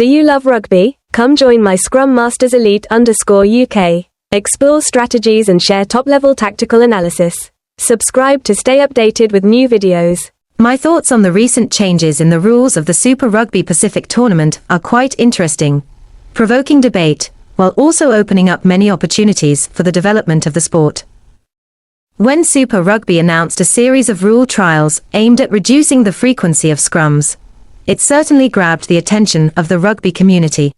Do you love rugby? Come join my Scrum Masters Elite_UK. Explore strategies and share top-level tactical analysis. Subscribe to stay updated with new videos. My thoughts on the recent changes in the rules of the Super Rugby Pacific tournament are quite interesting, provoking debate, while also opening up many opportunities for the development of the sport. When Super Rugby announced a series of rule trials aimed at reducing the frequency of scrums, it certainly grabbed the attention of the rugby community.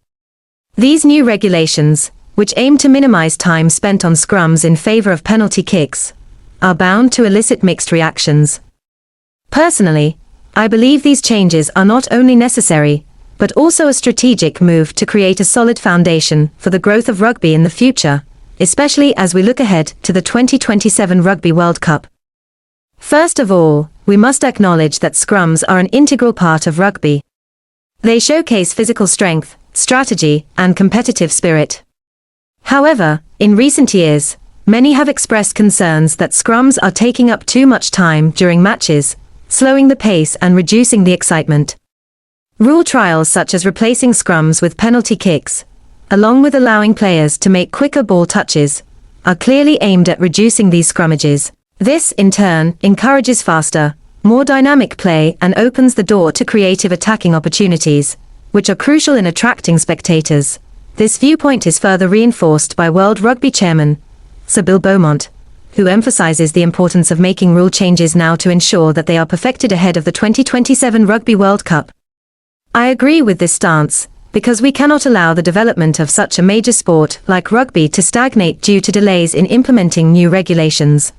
These new regulations, which aim to minimize time spent on scrums in favor of penalty kicks, are bound to elicit mixed reactions. Personally, I believe these changes are not only necessary, but also a strategic move to create a solid foundation for the growth of rugby in the future, especially as we look ahead to the 2027 Rugby World Cup. First of all, we must acknowledge that scrums are an integral part of rugby. They showcase physical strength, strategy, and competitive spirit. However, in recent years, many have expressed concerns that scrums are taking up too much time during matches, slowing the pace and reducing the excitement. Rule trials such as replacing scrums with penalty kicks, along with allowing players to make quicker ball touches, are clearly aimed at reducing these scrummages. This, in turn, encourages faster, more dynamic play and opens the door to creative attacking opportunities, which are crucial in attracting spectators. This viewpoint is further reinforced by World Rugby Chairman Sir Bill Beaumont, who emphasizes the importance of making rule changes now to ensure that they are perfected ahead of the 2027 Rugby World Cup. I agree with this stance, because we cannot allow the development of such a major sport like rugby to stagnate due to delays in implementing new regulations.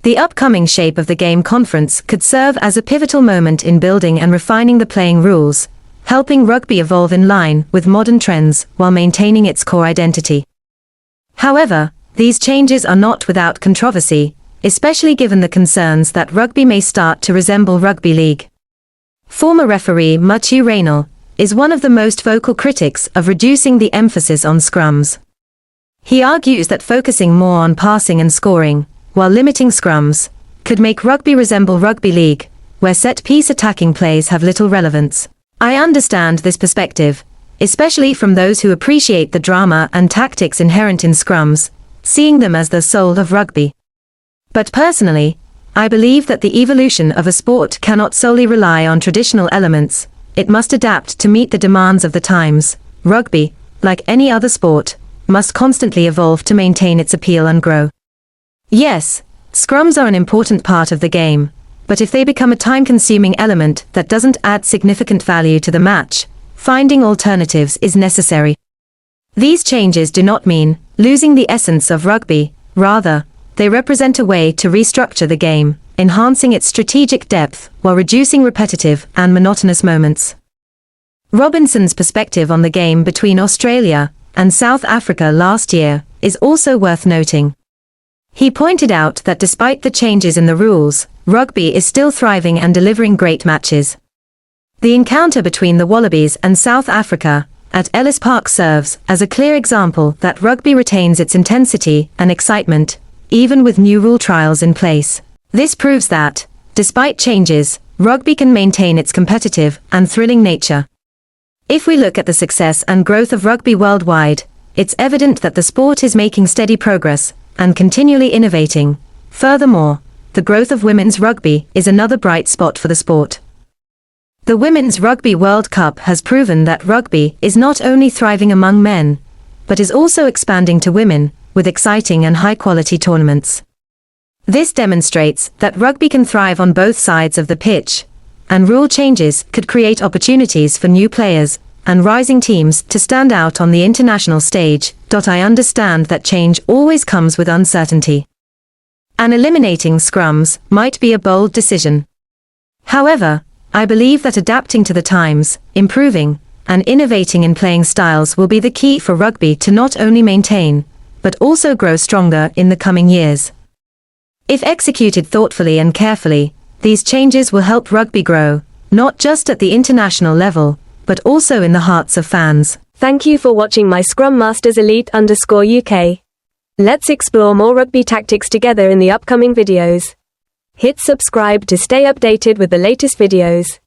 The upcoming Shape of the Game conference could serve as a pivotal moment in building and refining the playing rules, helping rugby evolve in line with modern trends while maintaining its core identity. However, these changes are not without controversy, especially given the concerns that rugby may start to resemble rugby league. Former referee Mathieu Raynal is one of the most vocal critics of reducing the emphasis on scrums. He argues that focusing more on passing and scoring, while limiting scrums, could make rugby resemble rugby league, where set-piece attacking plays have little relevance. I understand this perspective, especially from those who appreciate the drama and tactics inherent in scrums, seeing them as the soul of rugby. But personally, I believe that the evolution of a sport cannot solely rely on traditional elements. It must adapt to meet the demands of the times. Rugby, like any other sport, must constantly evolve to maintain its appeal and grow. Yes, scrums are an important part of the game, but if they become a time-consuming element that doesn't add significant value to the match, finding alternatives is necessary. These changes do not mean losing the essence of rugby, rather, they represent a way to restructure the game, enhancing its strategic depth while reducing repetitive and monotonous moments. Robinson's perspective on the game between Australia and South Africa last year is also worth noting. He pointed out that despite the changes in the rules, rugby is still thriving and delivering great matches. The encounter between the Wallabies and South Africa at Ellis Park serves as a clear example that rugby retains its intensity and excitement, even with new rule trials in place. This proves that, despite changes, rugby can maintain its competitive and thrilling nature. If we look at the success and growth of rugby worldwide, it's evident that the sport is making steady progress and continually innovating. Furthermore, the growth of women's rugby is another bright spot for the sport. The Women's Rugby World Cup has proven that rugby is not only thriving among men, but is also expanding to women, with exciting and high-quality tournaments. This demonstrates that rugby can thrive on both sides of the pitch, and rule changes could create opportunities for new players and rising teams to stand out on the international stage. I understand that change always comes with uncertainty. And eliminating scrums might be a bold decision. However, I believe that adapting to the times, improving, and innovating in playing styles will be the key for rugby to not only maintain, but also grow stronger in the coming years. If executed thoughtfully and carefully, these changes will help rugby grow, not just at the international level, but also in the hearts of fans. Thank you for watching my Scrum Masters Elite_UK. Let's explore more rugby tactics together in the upcoming videos. Hit subscribe to stay updated with the latest videos.